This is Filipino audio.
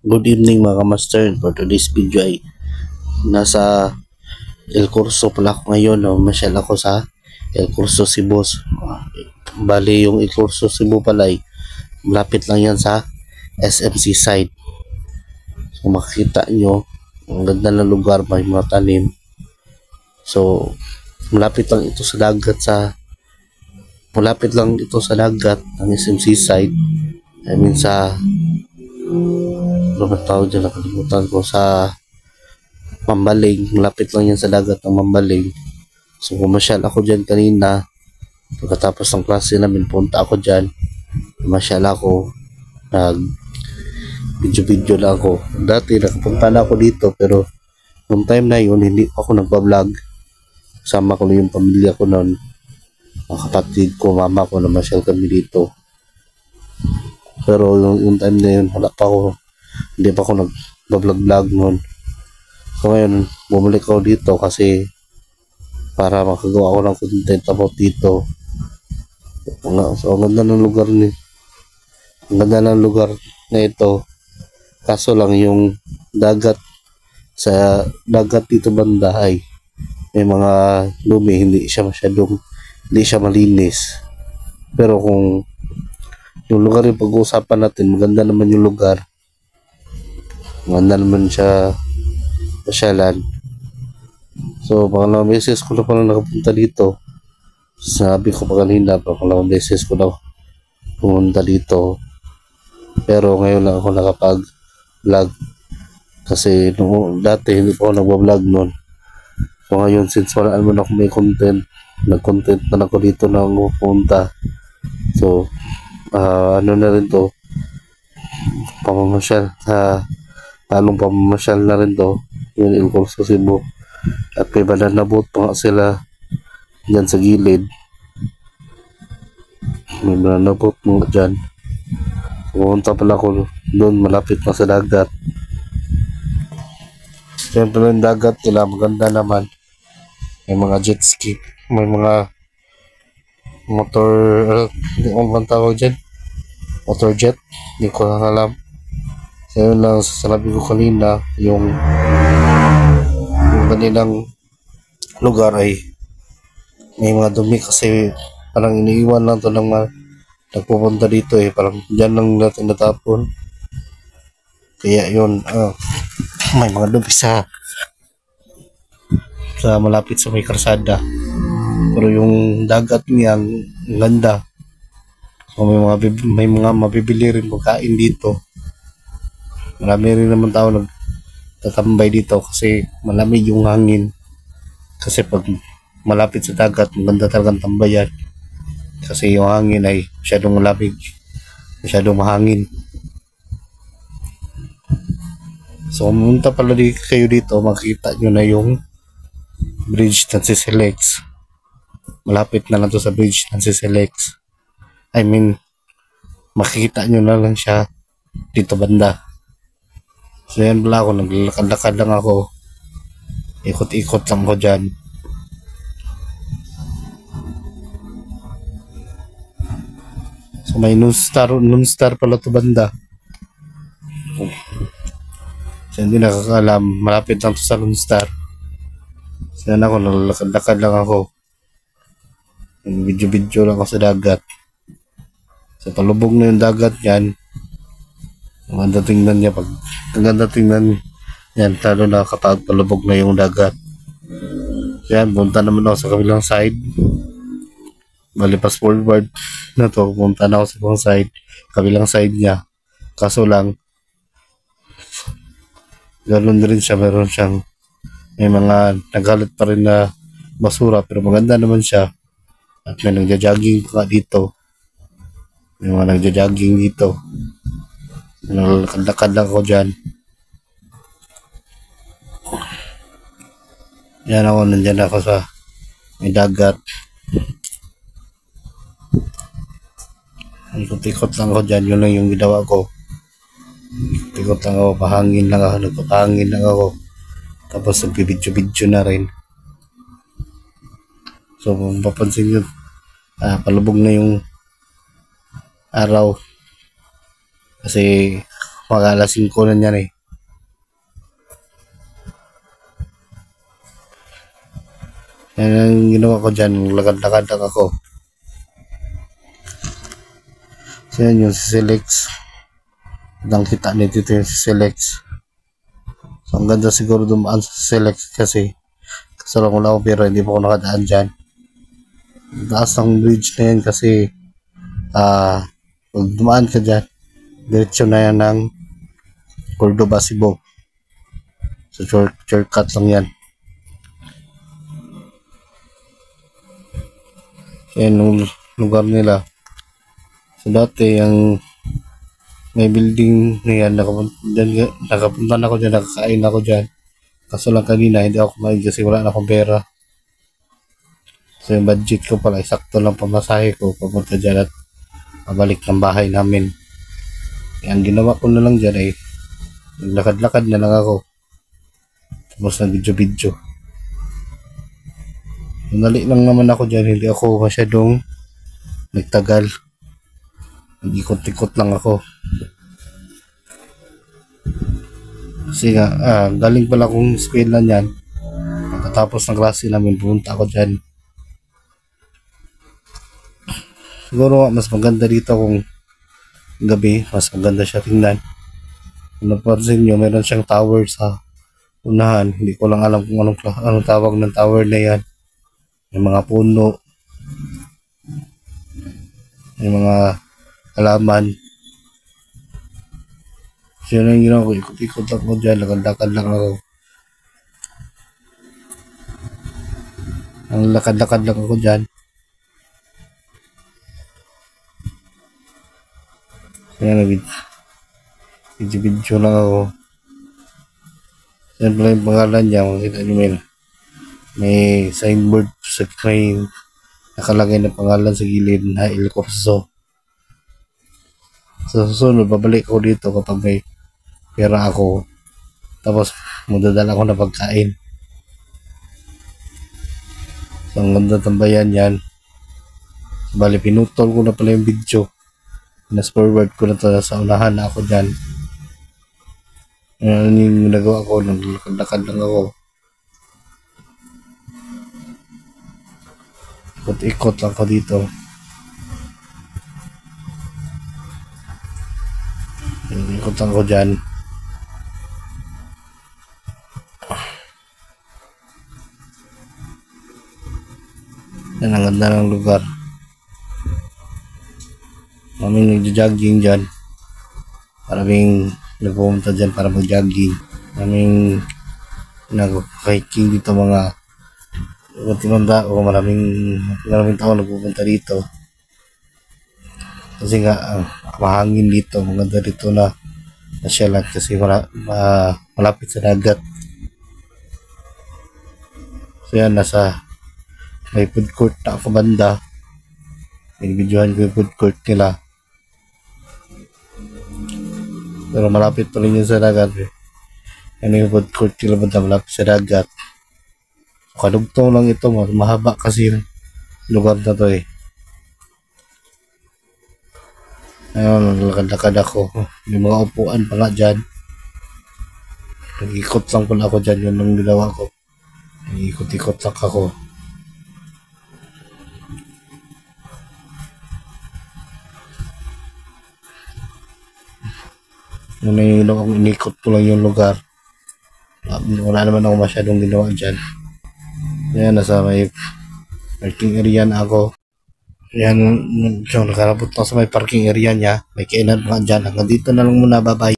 Good evening mga master. For today's video ay nasa El Curso pala ako ngayon. No? Masyal ako sa El Curso Cebu. Bali yung El Curso Cebu pala ay malapit lang yan sa SMC side. So makikita nyo ang ganda ng lugar, may mga tanim. So malapit lang ito sa dagat ng SMC side. I mean sa ano ba tawag dyan, nakalimutan ko, sa Mambaling. Malapit lang yan sa dagat ng Mambaling. So pumasyal ako dyan kanina pagkatapos ng klase namin, punta ako dyan, pumasyal ako, nag video na ako. Dati nakapunta na ako dito, pero nung time na yun hindi ako nagpa-vlog. Kasama ko na yung pamilya ko noon, mga kapatid ko, mama ko, na masyal kami dito. Pero yung time na yun hindi pa ako nag-vlog noon. So ngayon bumalik ako dito kasi para makagawa ako ng content about dito. So ang ganda ng lugar na ito. Kaso lang yung sa dagat dito banda ay may mga lumi, hindi siya malinis. Pero kung yung lugar yung pag-uusapan natin, maganda naman yung lugar, maganda naman siya pasyalan. So pangalawang beses ko na pala nakapunta dito. Sabi ko pa kanina, pangalawang beses ko na pumunta dito, pero ngayon lang ako nakapag-vlog kasi dati hindi pa ako nagwa-vlog noon. So ngayon, since wala naman ako may content, nag-content na ako dito na pupunta. So ano na rin to, pamamasyal, talong pamamasyal na rin to, yung El Curso Cebu. At may banana boat pa nga sila dyan sa gilid, may banana boat mga dyan. Pumunta pala ako doon, malapit na sa dagat. Siyempre yung dagat nila maganda naman, may mga jet ski, may mga motor, hindi ko bang tawag dyan, motor jet, hindi ko alam. So yun lang, sasabi ko kanina, yung kanilang lugar ay may mga dumi kasi parang iniiwan lang to ng mga nagpupunta dito parang dyan lang natin natapon. Kaya yun, may mga dumi sa malapit sa may karsada. Pero yung dagat niya ang ganda. So may mga mabibili rin pagkain dito. Marami rin naman tao nagtatambay dito kasi malamig yung hangin. Kasi pag malapit sa dagat, maganda talagang tambayan. Kasi yung hangin ay masyadong malamig, masyadong mahangin. So pumunta pala kayo dito, makikita nyo na yung bridge ng Sisilex. Malapit na lang to sa bridge ng Sisilex. I mean, makikita nyo na lang siya dito banda. So yan pala ako, naglalakad-lakad lang ako, ikot-ikot lang ako dyan. So may noon star pala to banda. So hindi nakakaalam, malapit lang to sa Lone Star. So yan ako, naglalakad-lakad lang ako, video lang ako sa dagat. So palubog na yung dagat yan. Ang ganda tingnan niya yan, lalo na kapag palubog na yung dagat. So yan, punta naman ako sa kabilang side. Bali fast forward na to, punta na ako sa kabilang side niya. Kaso lang, ganoon rin siya, may mga nagalit pa rin na basura, pero maganda naman siya. At may nagja-jogging pa dito. May mga nagja-jogging dito. Nalakad-lakad lang ako dyan. Yan ako, nandyan ako sa may dagat. Ikot-ikot lang ako dyan, yun lang yung ginawa ko. Ikot lang ako, nagpapahangin lang ako. Tapos nagbibidyo na rin. So kung papansin nyo, palubog na yung araw kasi mag-alas 5 na yan eh. Yan ang ginawa ko dyan, lagad-lagad lang ako. So yan yung si Selex. Ang kita nito yung si Selex. So ang ganda siguro dumaan sa Selex kasi kasalang wala ako pero hindi pa ako nakadaan dyan. Taas ng bridge na yan kasi pag dumaan ka dyan, diretso na yan ng Cordoba, Cebu. So shortcut lang yan. Yan yung lugar nila. So dati yung may building na yan, nakapunta na ako dyan, nakakain ako dyan. Kaso lang kanina hindi ako kumain kasi wala na akong pera. So yung budget ko pala, sakto lang pamasahe ko papunta dyan at pabalik ng bahay namin. Kaya ang ginawa ko na lang dyan ay naglakad-lakad na lang ako. Tapos nag-video-video. Nali lang naman ako dyan, hindi ako masyadong nagtagal. Nag-ikot-ikot lang ako. Kasi nga, galing pala akong eskwela niyan. Pagkatapos ng klase namin, pumunta ako dyan. Siguro mas maganda dito kung gabi, mas maganda siya tingnan. Kung napansin nyo, meron siyang tower sa unahan. Hindi ko lang alam kung anong tawag ng tower na yan. May mga puno, may mga halaman. So yun ang ginawa ko, ikot-ikot lang ako dyan, lakad-lakad lang ako. Ang lakad-lakad lang ako dyan. So yan, video lang ako. Yan pala yung pangalan niya, makita nyo may signboard sa may nakalagay na pangalan sa gilid na El Corso. So susunod, babalik ako dito kapag may pera ako. Tapos magdadala ako na pagkain. So ang ganda tambayan yan. Bali pinutol ko na pala yung video. Nas forward ko na to sa unahan na ako dyan. Ano yung nagawa ko, naglakad lang ako. Ikot lang ko dito. Ikot lang ko dyan. Yan ang ganda ng lugar. Maraming nagja-jogging dyan. Maraming nagpumunta dyan para mag-jogging. Maraming nag-hiking dito mga tinanda o maraming tao nagpupunta dito kasi nga mahangin dito, maganda dito na nasyalan kasi malapit sa dagat. So yan, may food court na ako banda, binibidyohan ko yung food court nila pero malapit pa rin yun sa dagat yan yung food court nila banda, malapit sa dagat. Kadugtong lang ito, mahaba kasi yung lugar na to eh. Ayun, lakad-lakad ako. May mga upuan pa nga dyan. Nag-ikot lang pala ako dyan, yun ang ginawa ko. Nag-ikot-ikot lang ako. Yun ang ginawa ko, inikot ko lang yung lugar. Wala naman ako masyadong ginawa dyan. Ayan, nasa may parking area na ako. Ayan, so nakarapot na sa may parking area niya. May kainan pa dyan. Hanggang dito na lang muna. Bye-bye.